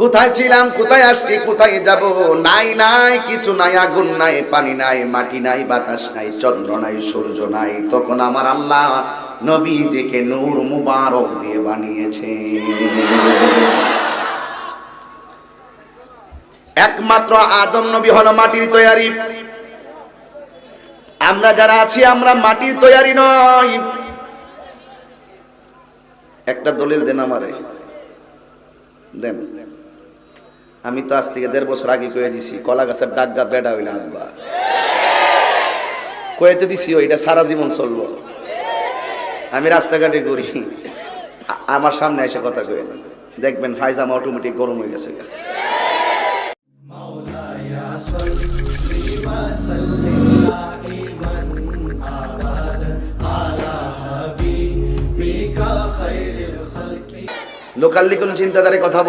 কোথায় ছিলাম, কোথায় আসছি, কোথায় যাব? নাই নাই কিছু নাই, আগুন নাই, পানি নাই, মাটি নাই, বাতাস নাই, চন্দ্র নাই, সূর্য নাই। তখন আমার আল্লাহ নবীজিকে নূর মুবারক দিয়ে বানিয়েছে। একমাত্র আদম নবী হলো মাটির তৈরি। আমরা যারা আছি আমরা মাটির তৈরি নয়। একটা দলিল দেন আমারে, দেন। আমি তো আজ থেকে 1.5 বছর আগে কয়ে দিছি কলা গাছের ডাগা বেড়া হইলে আসবা, কয়ে তো দিছি এটা সারা জীবন চলবো। আমি রাস্তাঘাটে ঘুরি, আমার সামনে এসে কথা কয়ে দেখবেন ফাইজামা অটোমেটিক গরম হয়ে গেছে। লোকাল লিখুন চিন্তাধারে কথা বল।